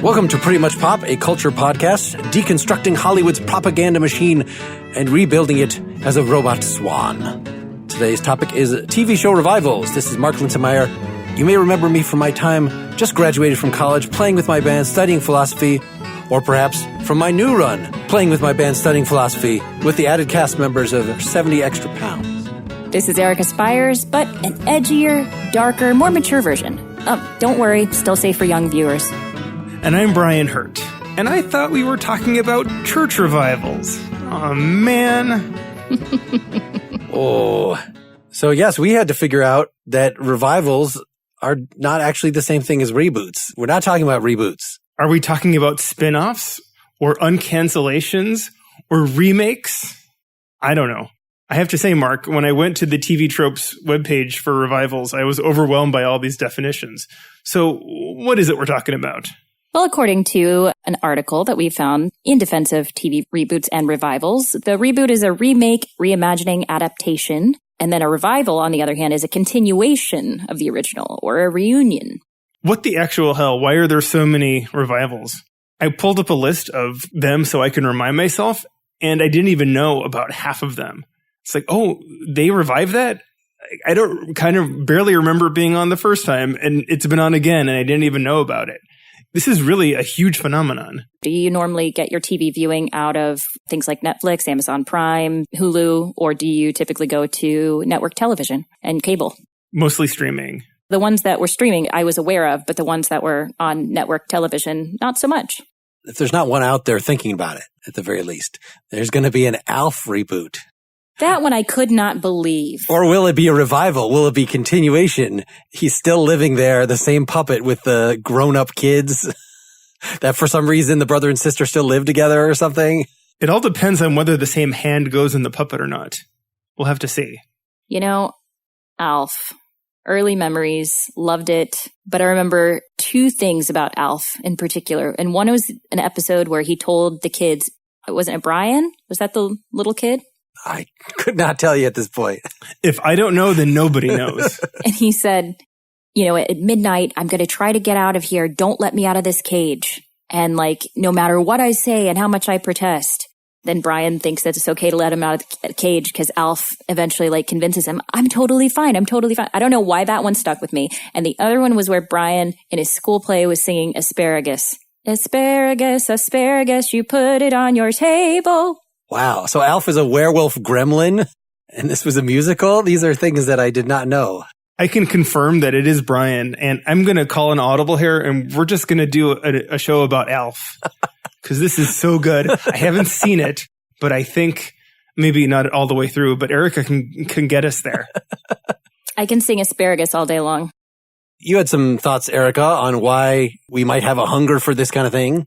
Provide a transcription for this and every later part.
Welcome to Pretty Much Pop, a culture podcast, deconstructing Hollywood's propaganda machine and rebuilding it as a robot swan. Today's topic is TV show revivals. This is Mark Linsenmeyer. You may remember me from my time just graduated from college, playing with my band, studying philosophy, or perhaps from my new run, playing with my band, studying philosophy, with the added cast members of 70 extra pounds. This is Erica Spires, but an edgier, darker, more mature version. Don't worry, still safe for young viewers. And I'm Brian Hurt, and I thought we were talking about church revivals. Oh, man. So yes, we had to figure out that revivals are not actually the same thing as reboots. We're not talking about reboots. Are we talking about spin-offs, or uncancellations, or remakes? I don't know. I have to say, Mark, when I went to the TV Tropes webpage for revivals, I was overwhelmed by all these definitions. So what is it we're talking about? Well, according to an article that we found in defense of TV reboots and revivals, the reboot is a remake, reimagining, adaptation. And then a revival, on the other hand, is a continuation of the original or a reunion. What the actual hell? Why are there so many revivals? I pulled up a list of them so I can remind myself, and I didn't even know about half of them. It's like, oh, they revived that? I don't kind of barely remember being on the first time, and it's been on again, and I didn't even know about it. This is really a huge phenomenon. Do you normally get your TV viewing out of things like Netflix, Amazon Prime, Hulu, or do you typically go to network television and cable? Mostly streaming. The ones that were streaming, I was aware of, but the ones that were on network television, not so much. If there's not one out there thinking about it, at the very least, there's going to be an Alf reboot. That one I could not believe. Or will it be a revival? Will it be continuation? He's still living there, the same puppet with the grown-up kids that for some reason the brother and sister still live together or something. It all depends on whether the same hand goes in the puppet or not. We'll have to see. You know, Alf. Early memories, loved it. But I remember two things about Alf in particular. And one was an episode where he told the kids, wasn't it Brian? Was that the little kid? I could not tell you at this point. If I don't know, then nobody knows. And he said, you know, at midnight, I'm going to try to get out of here. Don't let me out of this cage. And like, no matter what I say and how much I protest, then Brian thinks that it's okay to let him out of the cage because Alf eventually like convinces him, I'm totally fine. I'm totally fine. I don't know why that one stuck with me. And the other one was where Brian in his school play was singing Asparagus. Asparagus, asparagus, you put it on your table. Wow. So Alf is a werewolf gremlin, and this was a musical? These are things that I did not know. I can confirm that it is Brian, and I'm going to call an audible here, and we're just going to do a show about Alf, because this is so good. I haven't seen it, but I think maybe not all the way through, but Erica can get us there. I can sing Asparagus all day long. You had some thoughts, Erica, on why we might have a hunger for this kind of thing?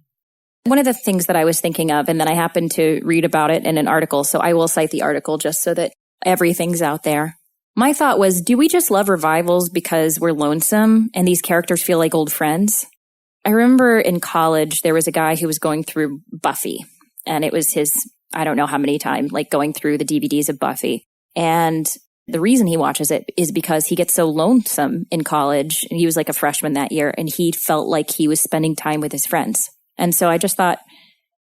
One of the things that I was thinking of, and then I happened to read about it in an article, so I will cite the article just so that everything's out there. My thought was, do we just love revivals because we're lonesome and these characters feel like old friends? I remember in college, there was a guy who was going through Buffy, and it was his, I don't know how many times, like going through the DVDs of Buffy. And the reason he watches it is because he gets so lonesome in college. He was like a freshman that year, and he felt like he was spending time with his friends. And so I just thought,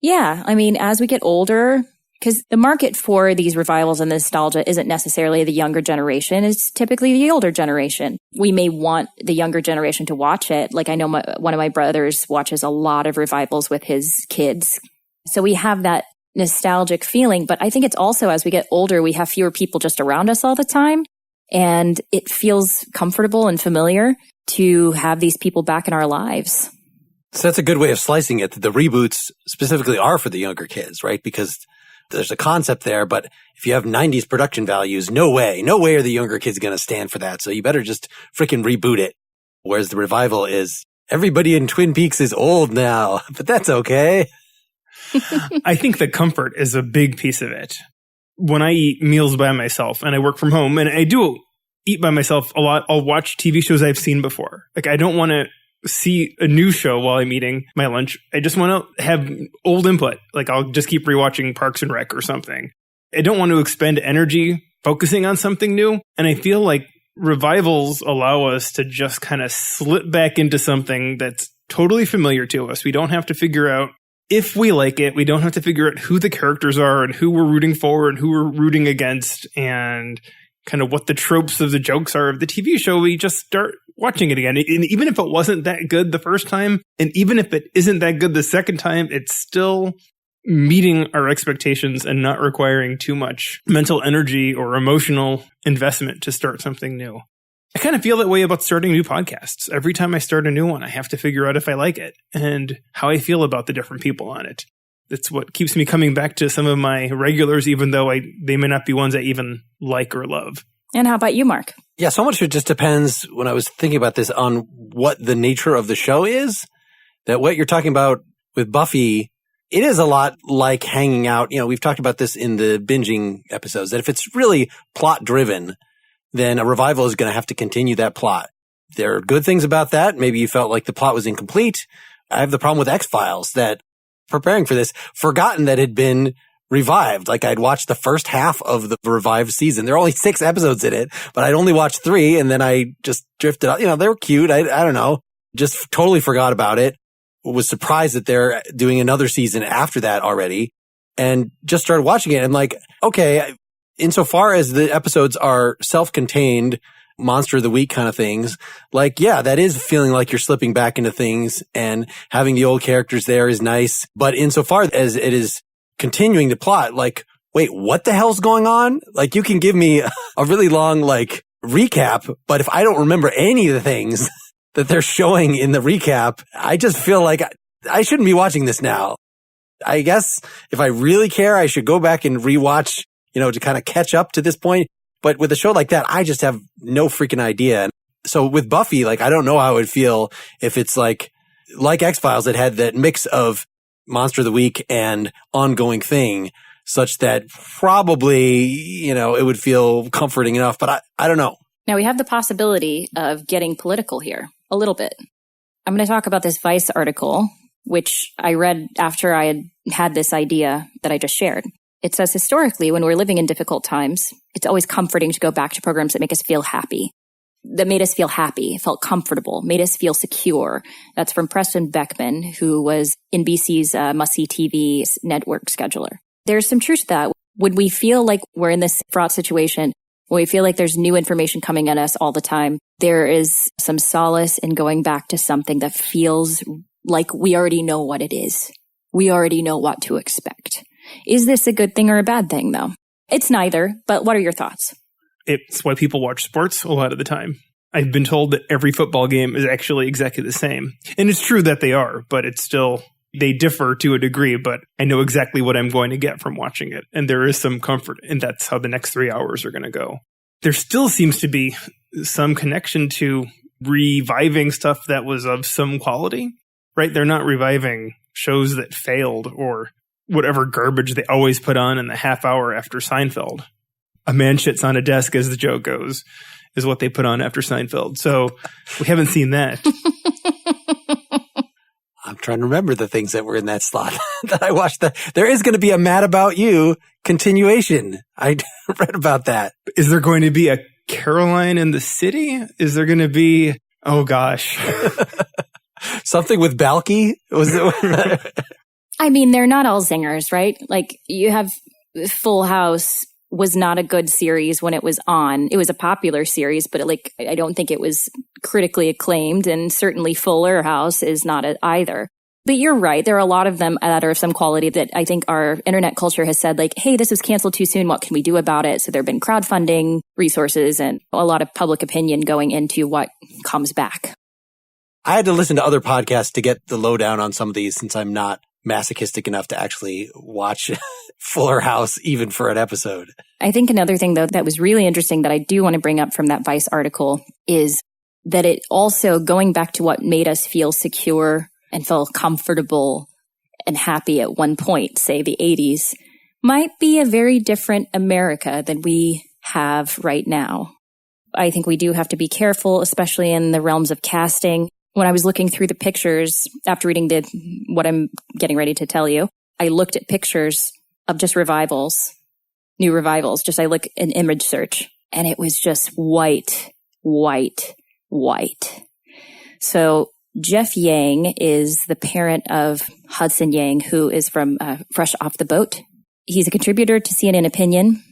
yeah, I mean, as we get older, because the market for these revivals and nostalgia isn't necessarily the younger generation. It's typically the older generation. We may want the younger generation to watch it. Like I know one of my brothers watches a lot of revivals with his kids. So we have that nostalgic feeling. But I think it's also as we get older, we have fewer people just around us all the time. And it feels comfortable and familiar to have these people back in our lives. So that's a good way of slicing it. The reboots specifically are for the younger kids, right? Because there's a concept there, but if you have 90s production values, no way are the younger kids going to stand for that. So you better just freaking reboot it. Whereas the revival is, everybody in Twin Peaks is old now, but that's okay. I think the comfort is a big piece of it. When I eat meals by myself and I work from home, and I do eat by myself a lot, I'll watch TV shows I've seen before. Like I don't want to see a new show while I'm eating my lunch. I just want to have old input. Like I'll just keep rewatching Parks and Rec or something. I don't want to expend energy focusing on something new. And I feel like revivals allow us to just kind of slip back into something that's totally familiar to us. We don't have to figure out if we like it. We don't have to figure out who the characters are and who we're rooting for and who we're rooting against and kind of what the tropes of the jokes are of the TV show. We just start watching it again. And even if it wasn't that good the first time, and even if it isn't that good the second time, it's still meeting our expectations and not requiring too much mental energy or emotional investment to start something new. I kind of feel that way about starting new podcasts. Every time I start a new one, I have to figure out if I like it and how I feel about the different people on it. That's what keeps me coming back to some of my regulars, even though they may not be ones I even like or love. And how about you, Mark? Yeah, so much of it just depends, when I was thinking about this, on what the nature of the show is. That what you're talking about with Buffy, it is a lot like hanging out. We've talked about this in the binging episodes, that if it's really plot driven, then a revival is going to have to continue that plot. There are good things about that. Maybe you felt like the plot was incomplete. I have the problem with X-Files, that preparing for this, forgotten that it had been revived. Like, I'd watched the first half of the revived season. There are only 6 episodes in it, but I'd only watched 3, and then I just drifted out. They were cute. I don't know. Just totally forgot about it. Was surprised that they're doing another season after that already, and just started watching it. I'm like, okay, insofar as the episodes are self-contained, monster of the week kind of things, like, yeah, that is feeling like you're slipping back into things, and having the old characters there is nice. But insofar as it is continuing the plot, like, wait, what the hell's going on? Like, you can give me a really long, recap, but if I don't remember any of the things that they're showing in the recap, I just feel like I shouldn't be watching this now. I guess if I really care, I should go back and rewatch, to kind of catch up to this point. But with a show like that, I just have no freaking idea. So with Buffy, I don't know how it would feel if it's like X-Files, that had that mix of monster of the week and ongoing thing, such that probably, it would feel comforting enough. But I don't know. Now, we have the possibility of getting political here a little bit. I'm going to talk about this Vice article, which I read after I had this idea that I just shared. It says, historically, when we're living in difficult times, it's always comforting to go back to programs that make us feel happy, felt comfortable, made us feel secure. That's from Preston Beckman, who was NBC's must-see TV network scheduler. There's some truth to that. When we feel like we're in this fraught situation, when we feel like there's new information coming at us all the time, there is some solace in going back to something that feels like we already know what it is. We already know what to expect. Is this a good thing or a bad thing, though? It's neither, but what are your thoughts? It's why people watch sports a lot of the time. I've been told that every football game is actually exactly the same. And it's true that they are, but it's still, they differ to a degree, but I know exactly what I'm going to get from watching it. And there is some comfort, and that's how the next 3 hours are going to go. There still seems to be some connection to reviving stuff that was of some quality, right? They're not reviving shows that failed or whatever garbage they always put on in the half hour after Seinfeld. A man shits on a desk, as the joke goes, is what they put on after Seinfeld. So we haven't seen that. I'm trying to remember the things that were in that slot that I watched. There is going to be a Mad About You continuation. I read about that. Is there going to be a Caroline in the City? Is there going to be, oh gosh. Something with Balky? Was it? I mean, they're not all zingers, right? Like, you have Full House was not a good series when it was on. It was a popular series, but I don't think it was critically acclaimed, and certainly Fuller House is not either. But you're right. There are a lot of them that are of some quality that I think our internet culture has said, hey, this was canceled too soon. What can we do about it? So there have been crowdfunding resources and a lot of public opinion going into what comes back. I had to listen to other podcasts to get the lowdown on some of these, since I'm not masochistic enough to actually watch Fuller House even for an episode. I think another thing, though, that was really interesting that I do want to bring up from that Vice article is that it also, going back to what made us feel secure and feel comfortable and happy at one point, say the 80s, might be a very different America than we have right now. I think we do have to be careful, especially in the realms of casting. When I was looking through the pictures, after reading what I'm getting ready to tell you, I looked at pictures of just revivals, new revivals. I look in image search, and it was just white, white, white. So Jeff Yang is the parent of Hudson Yang, who is from Fresh Off the Boat. He's a contributor to CNN Opinion.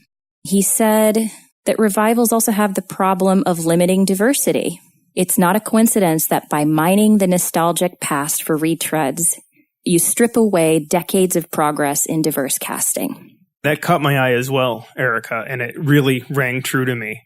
He said that revivals also have the problem of limiting diversity. It's not a coincidence that by mining the nostalgic past for retreads, you strip away decades of progress in diverse casting. That caught my eye as well, Erica, and it really rang true to me.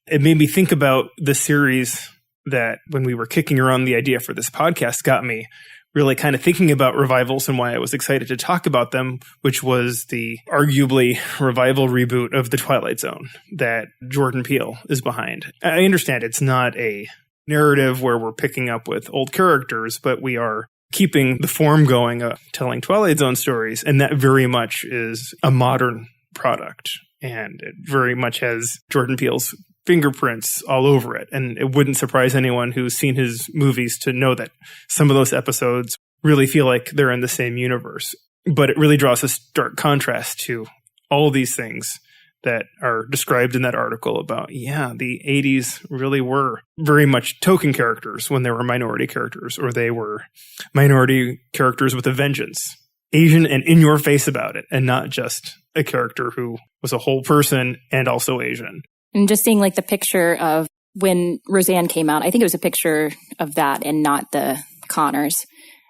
It made me think about the series that, when we were kicking around the idea for this podcast, got me really kind of thinking about revivals and why I was excited to talk about them, which was the arguably revival reboot of The Twilight Zone that Jordan Peele is behind. I understand it's not a narrative where we're picking up with old characters, but we are keeping the form going of telling Twilight Zone stories, and that very much is a modern product, and it very much has Jordan Peele's fingerprints all over it. And it wouldn't surprise anyone who's seen his movies to know that some of those episodes really feel like they're in the same universe. But it really draws a stark contrast to all of these things that are described in that article about, the 80s really were very much token characters when they were minority characters, or they were minority characters with a vengeance. Asian and in your face about it, and not just a character who was a whole person and also Asian. And just seeing like the picture of when Roseanne came out, I think it was a picture of that and not the Connors.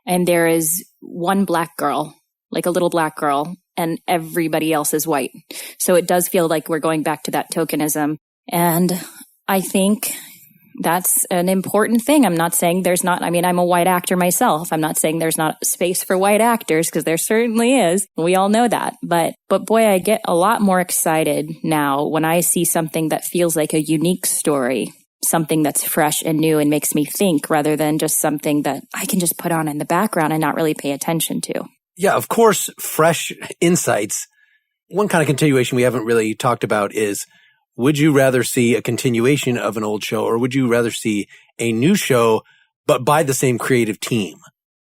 And there is one black girl, like a little black girl, and everybody else is white. So it does feel like we're going back to that tokenism. And I think that's an important thing. I'm not saying there's not, I'm a white actor myself. I'm not saying there's not space for white actors, because there certainly is. We all know that. But boy, I get a lot more excited now when I see something that feels like a unique story, something that's fresh and new and makes me think, rather than just something that I can just put on in the background and not really pay attention to. Yeah, of course, fresh insights. One kind of continuation we haven't really talked about is, would you rather see a continuation of an old show, or would you rather see a new show, but by the same creative team?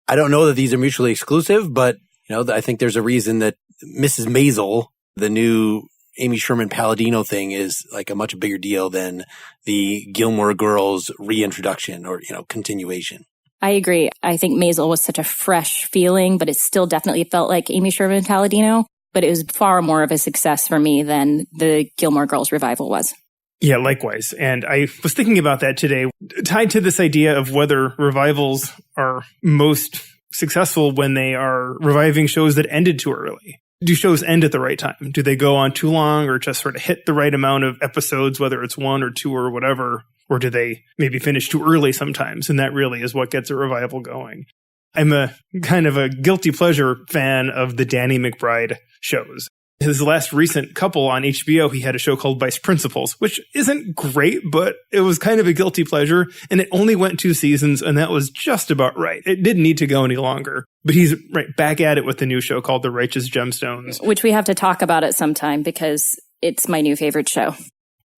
I don't know that these are mutually exclusive, but I think there's a reason that Mrs. Maisel, the new Amy Sherman Palladino thing, is like a much bigger deal than the Gilmore Girls reintroduction or, continuation. I agree. I think Maisel was such a fresh feeling, but it still definitely felt like Amy Sherman Palladino. But it was far more of a success for me than the Gilmore Girls revival was. Yeah, likewise. And I was thinking about that today, tied to this idea of whether revivals are most successful when they are reviving shows that ended too early. Do shows end at the right time? Do they go on too long, or just sort of hit the right amount of episodes, whether it's one or two or whatever? Or do they maybe finish too early sometimes? And that really is what gets a revival going. I'm a kind of a guilty pleasure fan of the Danny McBride shows. His last recent couple on HBO, he had a show called Vice Principals, which isn't great, but it was kind of a guilty pleasure. And it only went 2 seasons, and that was just about right. It didn't need to go any longer. But he's right back at it with the new show called The Righteous Gemstones, which we have to talk about at some time because it's my new favorite show.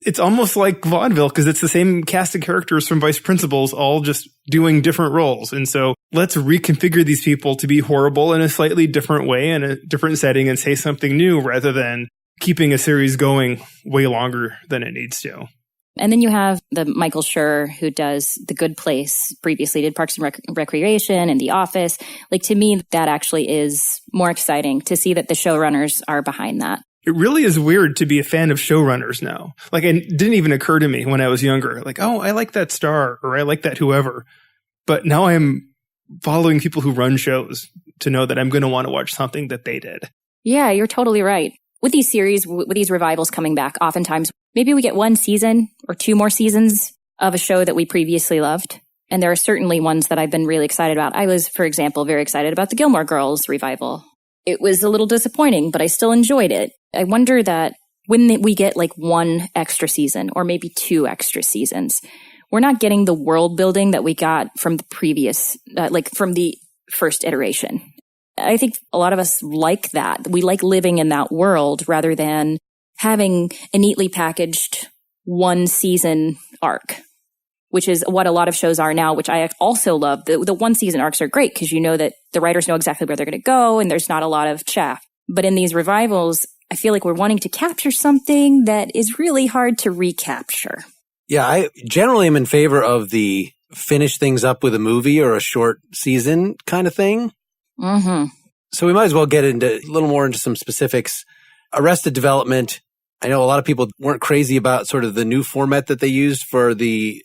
It's almost like vaudeville, because it's the same cast of characters from Vice Principals, all just doing different roles. And so let's reconfigure these people to be horrible in a slightly different way, in a different setting, and say something new, rather than keeping a series going way longer than it needs to. And then you have the Michael Schur, who does The Good Place, previously did Parks and Recreation and The Office. Like, to me, that actually is more exciting to see that the showrunners are behind that. It really is weird to be a fan of showrunners now. Like, it didn't even occur to me when I was younger. Like, oh, I like that star, or I like that whoever. But now I'm following people who run shows to know that I'm going to want to watch something that they did. Yeah, you're totally right. With these series, with these revivals coming back, oftentimes, maybe we get 1 season or 2 more seasons of a show that we previously loved. And there are certainly ones that I've been really excited about. I was, for example, very excited about the Gilmore Girls revival. It was a little disappointing, but I still enjoyed it. I wonder that when we get like 1 extra season or maybe 2 extra seasons, we're not getting the world building that we got from the previous, from the first iteration. I think a lot of us like that. We like living in that world rather than having a neatly packaged 1 season arc, which is what a lot of shows are now, which I also love. The 1 season arcs are great because you know that the writers know exactly where they're going to go and there's not a lot of chaff. But in these revivals, I feel like we're wanting to capture something that is really hard to recapture. Yeah, I generally am in favor of the finish things up with a movie or a short season kind of thing. Mm-hmm. So we might as well get into a little more into some specifics. Arrested Development. I know a lot of people weren't crazy about sort of the new format that they used for the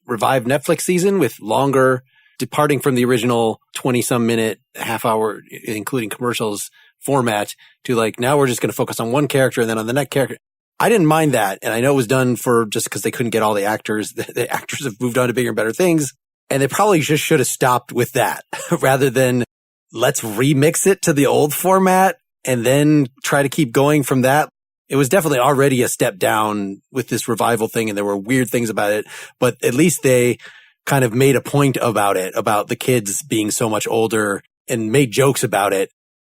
revived Netflix season with longer, departing from the original 20-some minute, half hour, including commercials format to like, now we're just going to focus on one character and then on the next character. I didn't mind that. And I know it was done for just because they couldn't get all the actors. The actors have moved on to bigger and better things. And they probably just should have stopped with that rather than let's remix it to the old format and then try to keep going from that. It was definitely already a step down with this revival thing, and there were weird things about it, but at least they kind of made a point about it, about the kids being so much older and made jokes about it.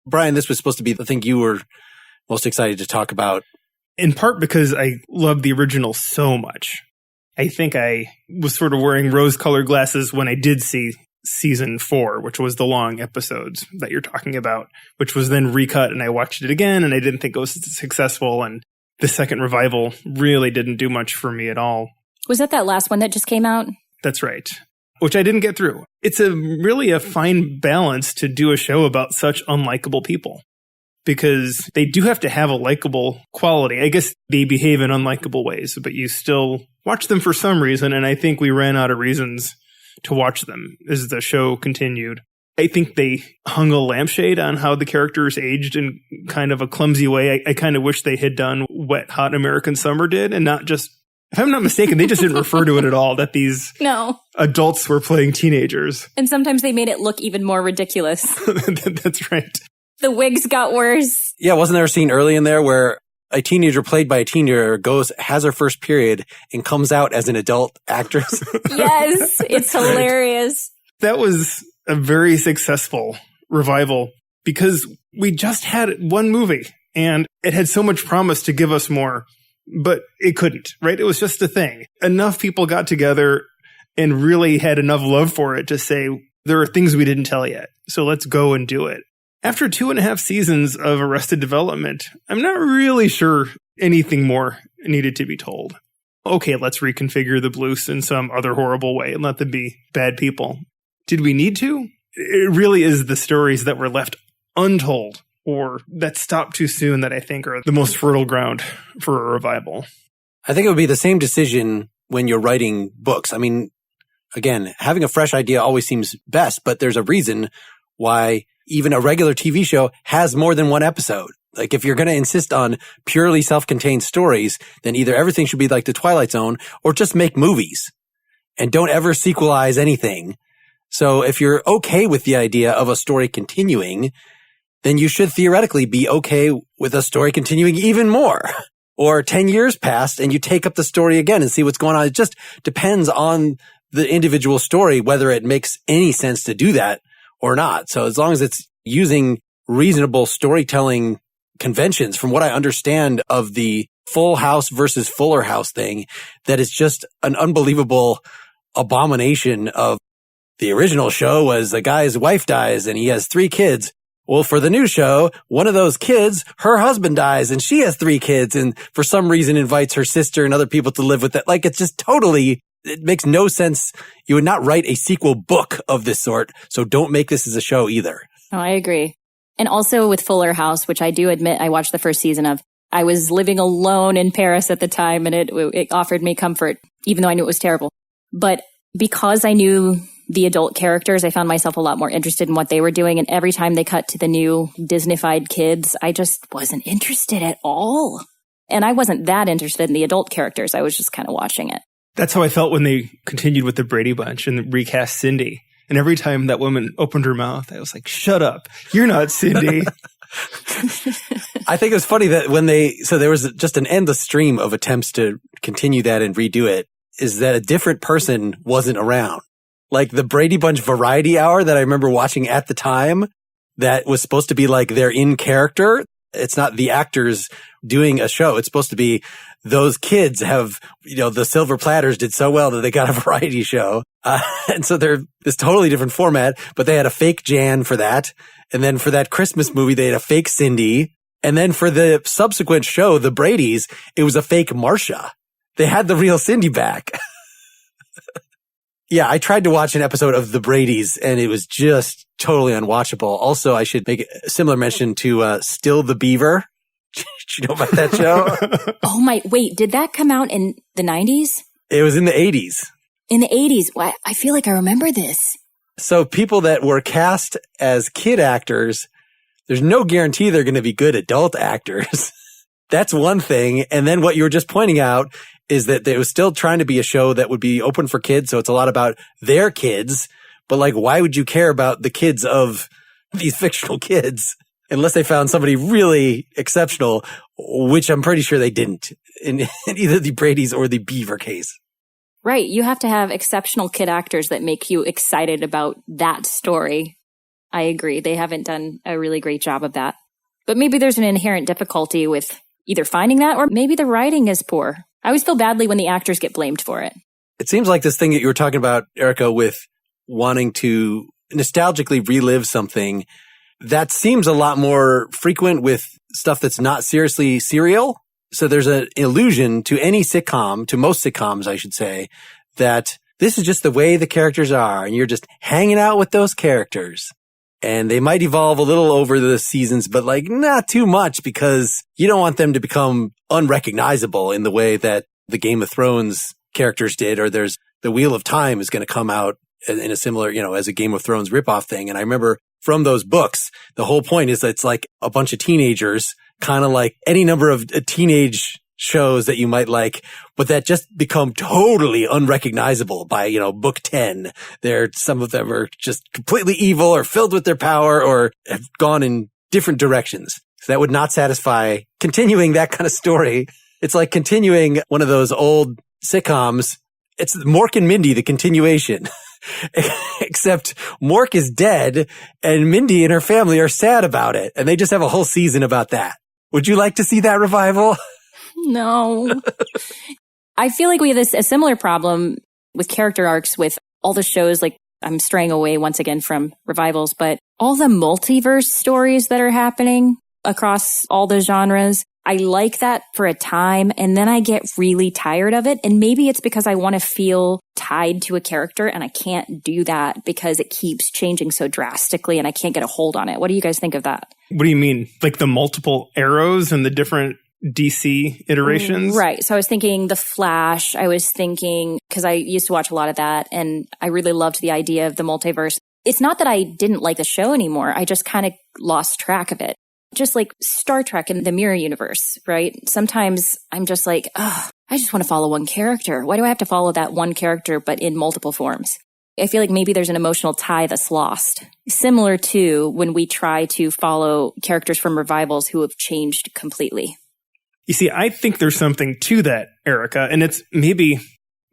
Brian, this was supposed to be the thing you were most excited to talk about. In part because I love the original so much. I think I was sort of wearing rose-colored glasses when I did see season 4, which was the long episodes that you're talking about, which was then recut, and I watched it again, and I didn't think it was successful, and the second revival really didn't do much for me at all. Was that last one that just came out? That's right. Which I didn't get through. It's really a fine balance to do a show about such unlikable people, because they do have to have a likable quality. I guess they behave in unlikable ways, but you still watch them for some reason, and I think we ran out of reasons to watch them as the show continued. I think they hung a lampshade on how the characters aged in kind of a clumsy way. I kind of wish they had done Wet Hot American Summer did, and not just, if I'm not mistaken, they just didn't refer to it at all, that these adults were playing teenagers. And sometimes they made it look even more ridiculous. That's right. The wigs got worse. Yeah, wasn't there a scene early in there where a teenager played by a teenager has her first period and comes out as an adult actress? Yes, it's hilarious. That was a very successful revival because we just had one movie and it had so much promise to give us more, but it couldn't, right? It was just a thing. Enough people got together and really had enough love for it to say, there are things we didn't tell yet, so let's go and do it. After 2.5 seasons of Arrested Development, I'm not really sure anything more needed to be told. Okay, let's reconfigure the Blues in some other horrible way and let them be bad people. Did we need to? It really is the stories that were left untold or that stopped too soon that I think are the most fertile ground for a revival. I think it would be the same decision when you're writing books. I mean, again, having a fresh idea always seems best, but there's a reason why even a regular TV show has more than one episode. Like if you're going to insist on purely self-contained stories, then either everything should be like The Twilight Zone or just make movies and don't ever sequelize anything. So if you're okay with the idea of a story continuing, then you should theoretically be okay with a story continuing even more. Or 10 years passed and you take up the story again and see what's going on. It just depends on the individual story, whether it makes any sense to do that or not. So as long as it's using reasonable storytelling conventions, from what I understand of the Full House versus Fuller House thing, that is just an unbelievable abomination of the original show was a guy's wife dies and he has 3 kids. Well, for the new show, one of those kids, her husband dies and she has 3 kids and for some reason invites her sister and other people to live with that. Like it's just totally, it makes no sense. You would not write a sequel book of this sort. So don't make this as a show either. Oh, I agree. And also with Fuller House, which I do admit I watched the first season of. I was living alone in Paris at the time and it offered me comfort, even though I knew it was terrible. But because I knew the adult characters, I found myself a lot more interested in what they were doing. And every time they cut to the new Disney-fied kids, I just wasn't interested at all. And I wasn't that interested in the adult characters. I was just kind of watching it. That's how I felt when they continued with the Brady Bunch and recast Cindy. And every time that woman opened her mouth, I was like, shut up. You're not Cindy. I think it was funny that so there was just an endless stream of attempts to continue that and redo it, is that a different person wasn't around. Like the Brady Bunch Variety Hour that I remember watching at the time, that was supposed to be like they're in character. It's not the actors doing a show. It's supposed to be those kids have, the Silver Platters did so well that they got a variety show. And so they're this totally different format, but they had a fake Jan for that. And then for that Christmas movie, they had a fake Cindy. And then for the subsequent show, the Bradys, it was a fake Marcia. They had the real Cindy back. Yeah, I tried to watch an episode of The Brady's and it was just totally unwatchable. Also, I should make a similar mention to Still the Beaver. Did you know about that show? Oh my, wait, did that come out in the 90s? It was in the 80s. In the 80s. Well, I feel like I remember this. So people that were cast as kid actors, there's no guarantee they're going to be good adult actors. That's one thing. And then what you were just pointing out is that it was still trying to be a show that would be open for kids. So it's a lot about their kids. But like, why would you care about the kids of these fictional kids unless they found somebody really exceptional, which I'm pretty sure they didn't in either the Brady's or the Beaver case. Right. You have to have exceptional kid actors that make you excited about that story. I agree. They haven't done a really great job of that. But maybe there's an inherent difficulty with either finding that or maybe the writing is poor. I always feel badly when the actors get blamed for it. It seems like this thing that you were talking about, Erica, with wanting to nostalgically relive something, that seems a lot more frequent with stuff that's not seriously serial. So there's an illusion to any sitcom, to most sitcoms, I should say, that this is just the way the characters are and you're just hanging out with those characters. And they might evolve a little over the seasons, but like not too much because you don't want them to become unrecognizable in the way that the Game of Thrones characters did, or there's the Wheel of Time is going to come out in a similar, as a Game of Thrones ripoff thing. And I remember from those books, the whole point is that it's like a bunch of teenagers, kind of like any number of teenage shows that you might like, but that just become totally unrecognizable by, book 10. Some of them are just completely evil or filled with their power or have gone in different directions. So that would not satisfy continuing that kind of story. It's like continuing one of those old sitcoms. It's Mork and Mindy, the continuation. Except Mork is dead and Mindy and her family are sad about it. And they just have a whole season about that. Would you like to see that revival? No. I feel like we have a similar problem with character arcs with all the shows. Like, I'm straying away once again from revivals, but all the multiverse stories that are happening across all the genres. I like that for a time, and then I get really tired of it. And maybe it's because I want to feel tied to a character, and I can't do that because it keeps changing so drastically, and I can't get a hold on it. What do you guys think of that? What do you mean? Like the multiple arrows and the different DC iterations? Right. So I was thinking The Flash. I was thinking, because I used to watch a lot of that, and I really loved the idea of the multiverse. It's not that I didn't like the show anymore. I just kind of lost track of it. Just like Star Trek and the Mirror Universe, right? Sometimes I'm just like, I just want to follow one character. Why do I have to follow that one character, but in multiple forms? I feel like maybe there's an emotional tie that's lost. Similar to when we try to follow characters from revivals who have changed completely. You see, I think there's something to that, Erica, and it's maybe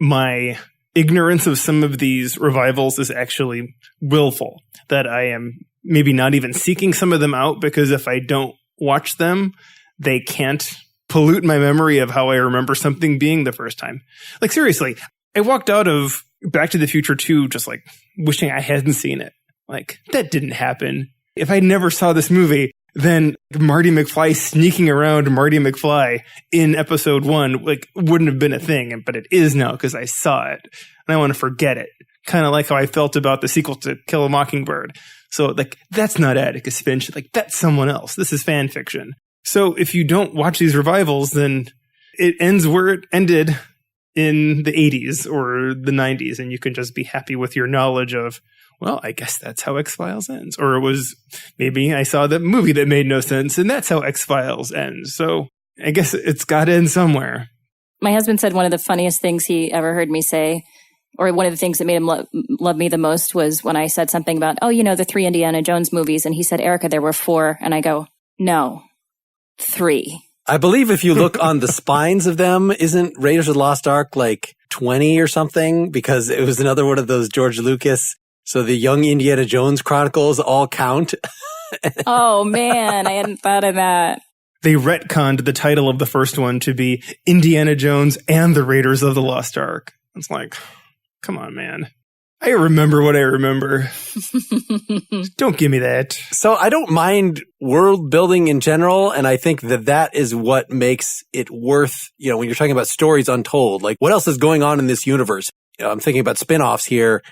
my ignorance of some of these revivals is actually willful, that I am maybe not even seeking some of them out because if I don't watch them, they can't pollute my memory of how I remember something being the first time. Like, seriously, I walked out of Back to the Future 2 just like wishing I hadn't seen it. Like, that didn't happen. If I never saw this movie, then Marty McFly sneaking around Marty McFly in episode 1 like wouldn't have been a thing, but it is now because I saw it and I want to forget it. Kind of like how I felt about the sequel to Kill a Mockingbird. So like, that's not Atticus Finch. Like, that's someone else. This is fan fiction. So if you don't watch these revivals, then it ends where it ended in the 80s or the 90s. And you can just be happy with your knowledge of, well, I guess that's how X-Files ends. Or it was, maybe I saw that movie that made no sense and that's how X-Files ends. So I guess it's got to end somewhere. My husband said one of the funniest things he ever heard me say, or one of the things that made him love me the most, was when I said something about, the 3 Indiana Jones movies. And he said, Erica, there were 4. And I go, no, 3. I believe if you look on the spines of them, isn't Raiders of the Lost Ark like 20 or something? Because it was another one of those George Lucas. So the Young Indiana Jones Chronicles all count. Oh, man, I hadn't thought of that. They retconned the title of the first one to be Indiana Jones and the Raiders of the Lost Ark. It's like, come on, man. I remember what I remember. Don't give me that. So I don't mind world building in general. And I think that is what makes it worth, when you're talking about stories untold, like what else is going on in this universe? I'm thinking about spin-offs here.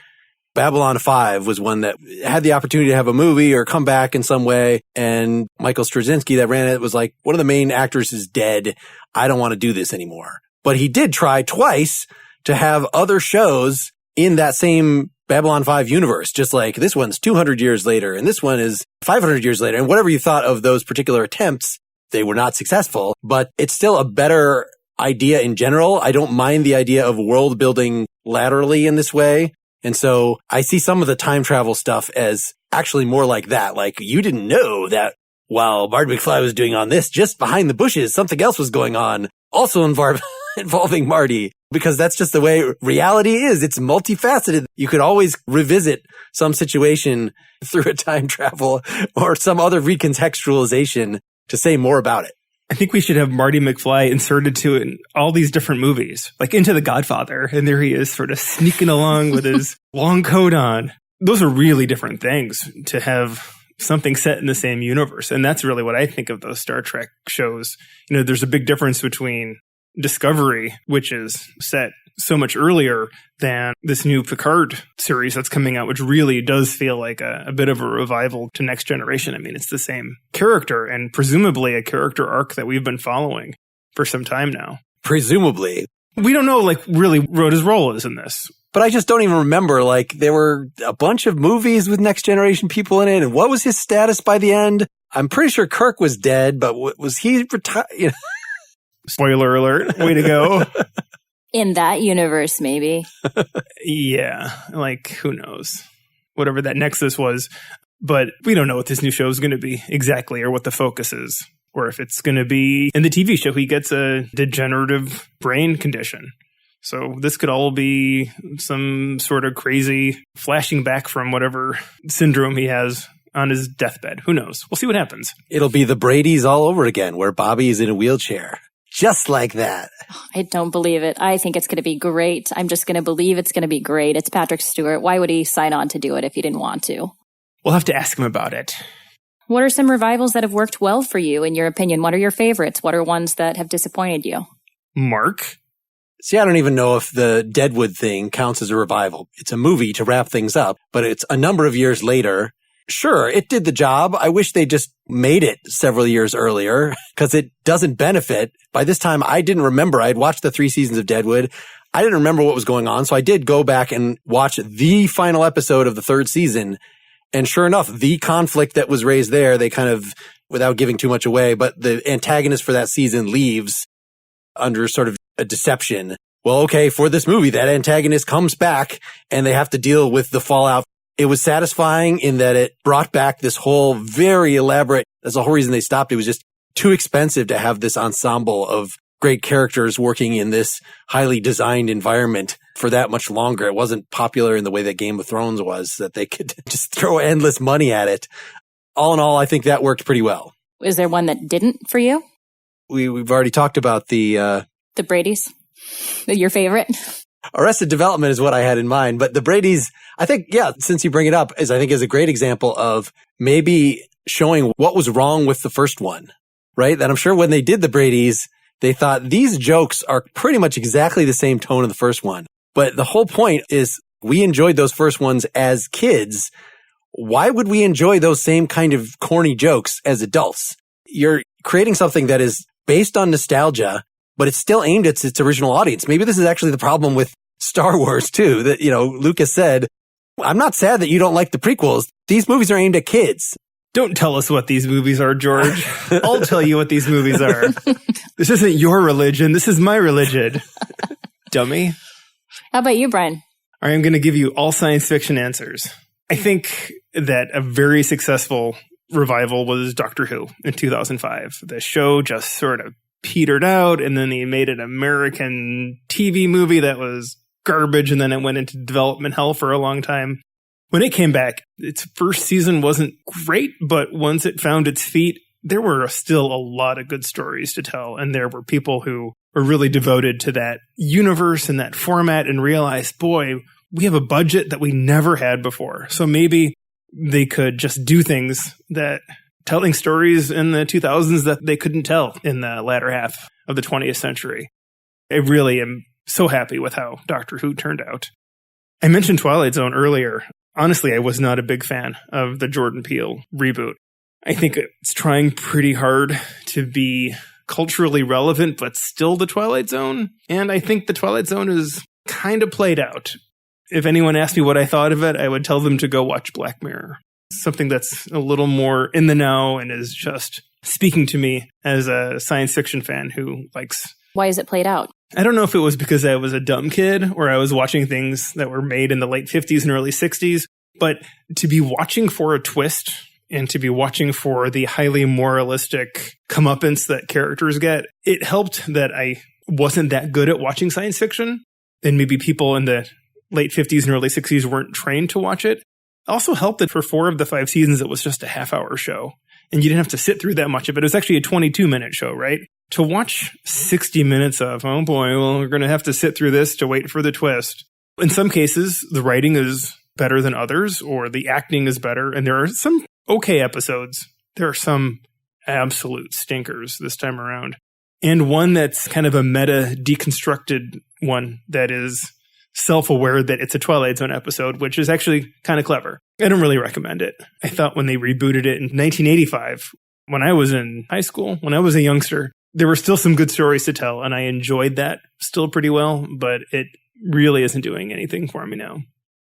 Babylon 5 was one that had the opportunity to have a movie or come back in some way. And Michael Straczynski that ran it was like, one of the main actors is dead. I don't want to do this anymore. But he did try twice to have other shows in that same Babylon 5 universe, just like this one's 200 years later and this one is 500 years later. And whatever you thought of those particular attempts, they were not successful, but it's still a better idea in general. I don't mind the idea of world building laterally in this way. And so I see some of the time travel stuff as actually more like that. Like, you didn't know that while Marty McFly was doing on this, just behind the bushes, something else was going on, also involving Marty, because that's just the way reality is. It's multifaceted. You could always revisit some situation through a time travel or some other recontextualization to say more about it. I think we should have Marty McFly inserted to in all these different movies, like into The Godfather. And there he is sort of sneaking along with his long coat on. Those are really different things to have something set in the same universe. And that's really what I think of those Star Trek shows. You know, there's a big difference between Discovery, which is set so much earlier than this new Picard series that's coming out, which really does feel like a bit of a revival to Next Generation. I mean, it's the same character and presumably a character arc that we've been following for some time now. Presumably. We don't know, like, really what his role is in this. But I just don't even remember, like, there were a bunch of movies with Next Generation people in it, and what was his status by the end? I'm pretty sure Kirk was dead, but was he retired? You know? Spoiler alert. Way to go. In that universe, maybe. Yeah. Like, who knows? Whatever that nexus was. But we don't know what this new show is going to be exactly, or what the focus is. Or if it's going to be in the TV show, he gets a degenerative brain condition. So this could all be some sort of crazy flashing back from whatever syndrome he has on his deathbed. Who knows? We'll see what happens. It'll be the Bradys all over again, where Bobby is in a wheelchair. Just like that. I don't believe it. I think it's going to be great. I'm just going to believe it's going to be great. It's Patrick Stewart. Why would he sign on to do it if he didn't want to? We'll have to ask him about it. What are some revivals that have worked well for you, in your opinion? What are your favorites? What are ones that have disappointed you? Mark? See, I don't even know if the Deadwood thing counts as a revival. It's a movie to wrap things up, but it's a number of years later. Sure, it did the job. I wish they just made it several years earlier, because it doesn't benefit. By this time, I didn't remember. I had watched the 3 seasons of Deadwood. I didn't remember what was going on, so I did go back and watch the final episode of the 3rd season. And sure enough, the conflict that was raised there, they kind of, without giving too much away, but the antagonist for that season leaves under sort of a deception. Well, okay, for this movie, that antagonist comes back and they have to deal with the fallout. It was satisfying in that it brought back this whole very elaborate, that's the whole reason they stopped. It was just too expensive to have this ensemble of great characters working in this highly designed environment for that much longer. It wasn't popular in the way that Game of Thrones was, that they could just throw endless money at it. All in all, I think that worked pretty well. Is there one that didn't for you? We've already talked about the Bradys, your favorite. Arrested Development is what I had in mind, but the Bradys, I think, yeah, since you bring it up, is a great example of maybe showing what was wrong with the first one, right? That I'm sure when they did the Bradys, they thought these jokes are pretty much exactly the same tone of the first one. But the whole point is we enjoyed those first ones as kids. Why would we enjoy those same kind of corny jokes as adults? You're creating something that is based on nostalgia, but it's still aimed at its original audience. Maybe this is actually the problem with Star Wars too, that, you know, Lucas said, I'm not sad that you don't like the prequels. These movies are aimed at kids. Don't tell us what these movies are, George. I'll tell you what these movies are. This isn't your religion. This is my religion. Dummy. How about you, Brian? I am going to give you all science fiction answers. I think that a very successful revival was Doctor Who in 2005. The show just sort of petered out, and then they made an American TV movie that was garbage, and then it went into development hell for a long time. When it came back, its first season wasn't great, but once it found its feet, there were still a lot of good stories to tell, and there were people who were really devoted to that universe and that format and realized, boy, we have a budget that we never had before. So maybe they could just do things that telling stories in the 2000s that they couldn't tell in the latter half of the 20th century. I really am so happy with how Doctor Who turned out. I mentioned Twilight Zone earlier. Honestly, I was not a big fan of the Jordan Peele reboot. I think it's trying pretty hard to be culturally relevant, but still the Twilight Zone. And I think the Twilight Zone is kind of played out. If anyone asked me what I thought of it, I would tell them to go watch Black Mirror. Something that's a little more in the know and is just speaking to me as a science fiction fan who likes... Why is it played out? I don't know if it was because I was a dumb kid or I was watching things that were made in the late 50s and early 60s, but to be watching for a twist and to be watching for the highly moralistic comeuppance that characters get, it helped that I wasn't that good at watching science fiction, and maybe people in the late 50s and early 60s weren't trained to watch it. It also helped that for 4 of the 5 seasons, it was just a half-hour show, and you didn't have to sit through that much of it. It was actually a 22-minute show, right? To watch 60 minutes of, oh boy, well, we're going to have to sit through this to wait for the twist. In some cases, the writing is better than others, or the acting is better, and there are some okay episodes. There are some absolute stinkers this time around. And one that's kind of a meta deconstructed one that is self-aware that it's a Twilight Zone episode, which is actually kind of clever. I don't really recommend it. I thought when they rebooted it in 1985, when I was in high school, when I was a youngster, there were still some good stories to tell, and I enjoyed that still pretty well, but it really isn't doing anything for me now.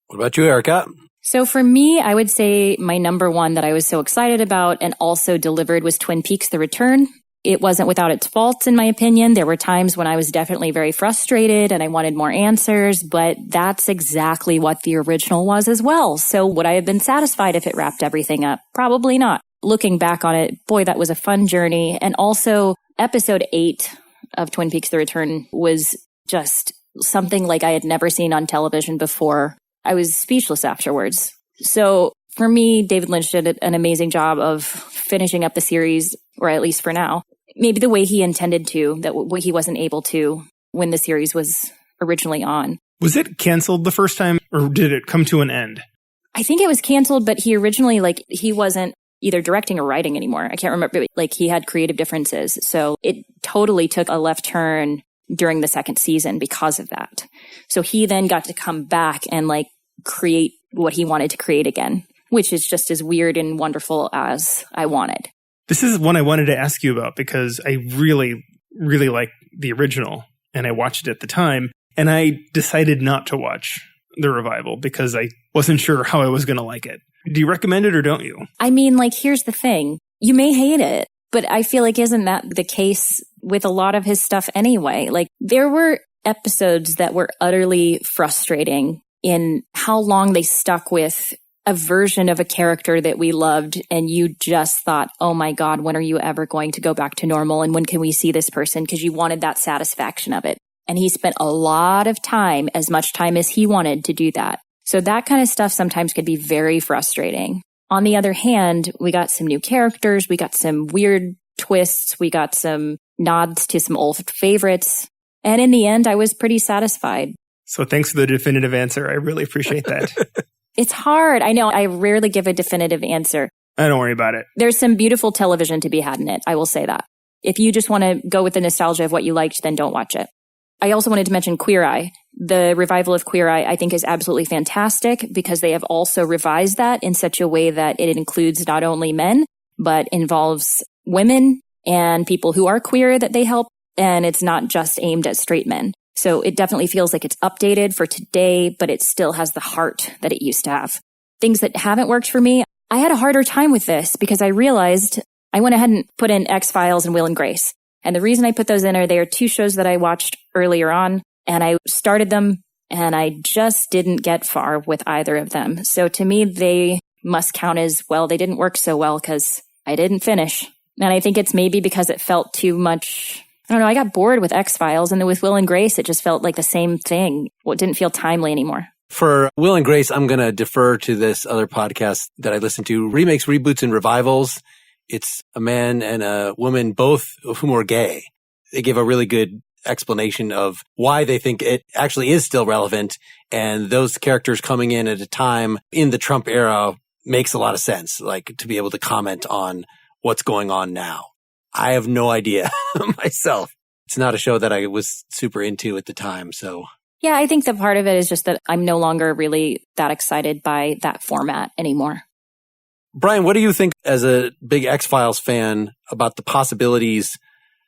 What about you, Erica? So for me, I would say my number one that I was so excited about and also delivered was Twin Peaks: The Return. It wasn't without its faults, in my opinion. There were times when I was definitely very frustrated and I wanted more answers, but that's exactly what the original was as well. So would I have been satisfied if it wrapped everything up? Probably not. Looking back on it, boy, that was a fun journey. And also, episode 8 of Twin Peaks: The Return was just something like I had never seen on television before. I was speechless afterwards. So for me, David Lynch did an amazing job of finishing up the series, or at least for now, maybe the way he intended to, that he wasn't able to when the series was originally on. Was it canceled the first time, or did it come to an end? I think it was canceled, but he originally, he wasn't either directing or writing anymore. I can't remember, he had creative differences. So it totally took a left turn during the second season because of that. So he then got to come back and create what he wanted to create again, which is just as weird and wonderful as I wanted. This is one I wanted to ask you about because I really, really like the original and I watched it at the time, and I decided not to watch the revival because I wasn't sure how I was going to like it. Do you recommend it or don't you? I mean, here's the thing. You may hate it, but I feel isn't that the case with a lot of his stuff anyway? There were episodes that were utterly frustrating in how long they stuck with a version of a character that we loved, and you just thought, oh my God, when are you ever going to go back to normal? And when can we see this person? Because you wanted that satisfaction of it. And he spent a lot of time, as much time as he wanted, to do that. So that kind of stuff sometimes could be very frustrating. On the other hand, we got some new characters. We got some weird twists. We got some nods to some old favorites. And in the end, I was pretty satisfied. So thanks for the definitive answer. I really appreciate that. It's hard. I know. I rarely give a definitive answer. Don't worry about it. There's some beautiful television to be had in it. I will say that. If you just want to go with the nostalgia of what you liked, then don't watch it. I also wanted to mention Queer Eye. The revival of Queer Eye, I think, is absolutely fantastic because they have also revised that in such a way that it includes not only men, but involves women and people who are queer that they help. And it's not just aimed at straight men. So it definitely feels like it's updated for today, but it still has the heart that it used to have. Things that haven't worked for me, I had a harder time with this because I realized I went ahead and put in X-Files and Will and Grace. And the reason I put those in are they are 2 shows that I watched earlier on, and I started them, and I just didn't get far with either of them. So to me, they must count as, well, they didn't work so well because I didn't finish. And I think it's maybe because it felt too much... I don't know, I got bored with X-Files, and then with Will and Grace, it just felt like the same thing. Well, it didn't feel timely anymore. For Will and Grace, I'm going to defer to this other podcast that I listen to, Remakes, Reboots, and Revivals. It's a man and a woman, both of whom are gay. They give a really good explanation of why they think it actually is still relevant, and those characters coming in at a time in the Trump era makes a lot of sense, to be able to comment on what's going on now. I have no idea myself. it's not a show that I was super into at the time. So yeah, I think the part of it is just that I'm no longer really that excited by that format anymore. Brian, what do you think as a big X-Files fan about the possibilities?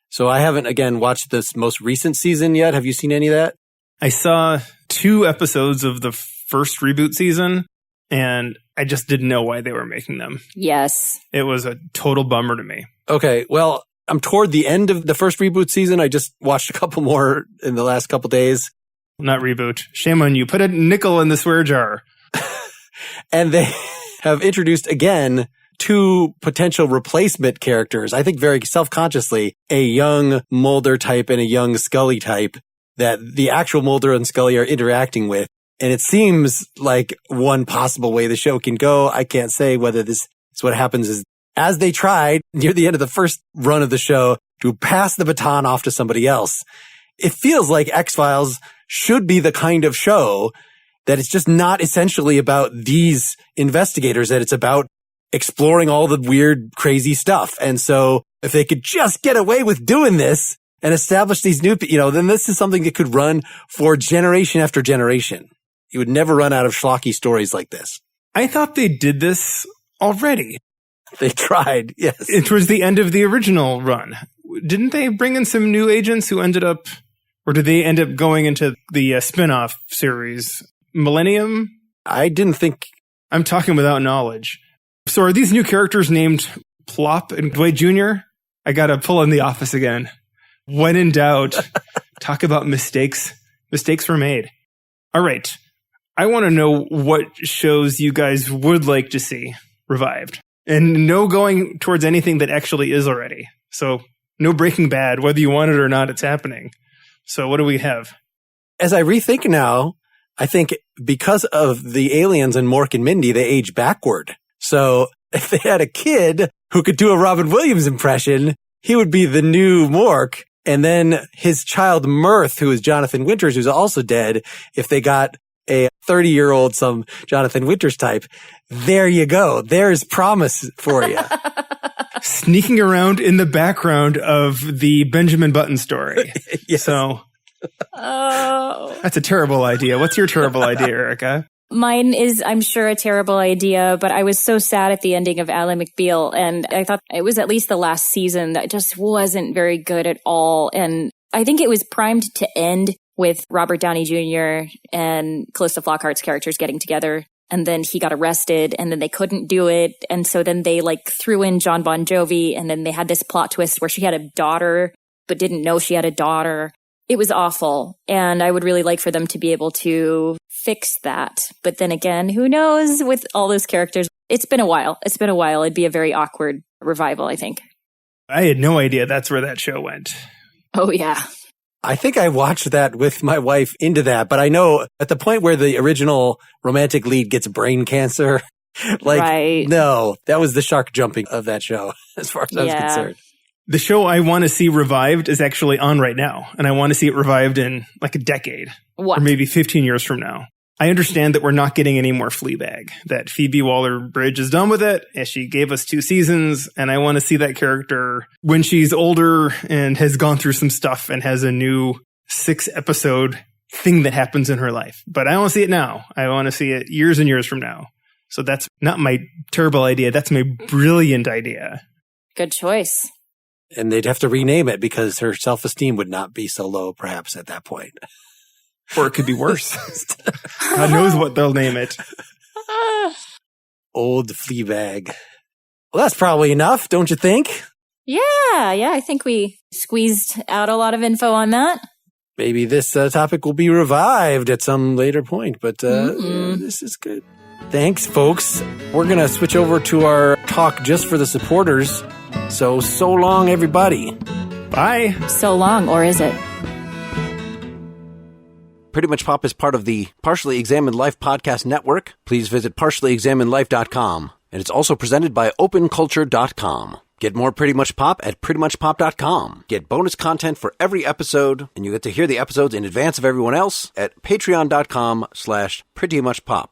So I haven't, again, watched this most recent season yet. Have you seen any of that? I saw 2 episodes of the first reboot season, and I just didn't know why they were making them. Yes. It was a total bummer to me. Okay, well, I'm toward the end of the first reboot season. I just watched a couple more in the last couple days. Not reboot. Shame on you. Put a nickel in the swear jar. And they have introduced again 2 potential replacement characters. I think very self-consciously, a young Mulder type and a young Scully type that the actual Mulder and Scully are interacting with. And it seems like one possible way the show can go. I can't say whether this is what happens is as they tried near the end of the first run of the show to pass the baton off to somebody else. It feels like X-Files should be the kind of show that it's just not essentially about these investigators, that it's about exploring all the weird, crazy stuff. And so if they could just get away with doing this and establish these new, then this is something that could run for generation after generation. You would never run out of schlocky stories like this. I thought they did this already. They tried, yes. Towards the end of the original run. Didn't they bring in some new agents who ended up, or did they end up going into the spin-off series? Millennium? I didn't think. I'm talking without knowledge. So are these new characters named Plop and Dwight Jr.? I gotta pull in The Office again. When in doubt, talk about mistakes. Mistakes were made. All right. I want to know what shows you guys would like to see revived. And no going towards anything that actually is already. So no Breaking Bad, whether you want it or not, it's happening. So what do we have? As I rethink now, I think because of the aliens and Mork and Mindy, they age backward. So if they had a kid who could do a Robin Williams impression, he would be the new Mork. And then his child Mirth, who is Jonathan Winters, who's also dead, if they got a 30-year-old, some Jonathan Winters type, there you go. There's promise for you. Sneaking around in the background of the Benjamin Button story. Yes. So that's a terrible idea. What's your terrible idea, Erica? Mine is, I'm sure, a terrible idea, but I was so sad at the ending of Ally McBeal, and I thought it was at least the last season that just wasn't very good at all. And I think it was primed to end with Robert Downey Jr. and Calista Flockhart's characters getting together. And then he got arrested, and then they couldn't do it. And so then they threw in John Bon Jovi, and then they had this plot twist where she had a daughter, but didn't know she had a daughter. It was awful. And I would really like for them to be able to fix that. But then again, who knows with all those characters? It's been a while. It'd be a very awkward revival, I think. I had no idea that's where that show went. Oh, yeah. I think I watched that with my wife into that, but I know at the point where the original romantic lead gets brain cancer, right. No, that was the shark jumping of that show, as far as I was concerned. The show I want to see revived is actually on right now, and I want to see it revived in a decade. What? Or maybe 15 years from now. I understand that we're not getting any more Fleabag, that Phoebe Waller-Bridge is done with it, and she gave us 2 seasons, and I want to see that character when she's older and has gone through some stuff and has a new 6-episode thing that happens in her life. But I don't want to see it now. I want to see it years and years from now. So that's not my terrible idea. That's my brilliant idea. Good choice. And they'd have to rename it because her self-esteem would not be so low, perhaps, at that point. Or it could be worse. God knows what they'll name it. Old Fleabag. Well, that's probably enough, don't you think? Yeah, I think we squeezed out a lot of info on that. Maybe this topic will be revived at some later point, but this is good. Thanks, folks. We're going to switch over to our talk just for the supporters. So long, everybody. Bye. So long, or is it? Pretty Much Pop is part of the Partially Examined Life podcast network. Please visit partiallyexaminedlife.com. And it's also presented by openculture.com. Get more Pretty Much Pop at prettymuchpop.com. Get bonus content for every episode, and you get to hear the episodes in advance of everyone else at patreon.com/prettymuchpop.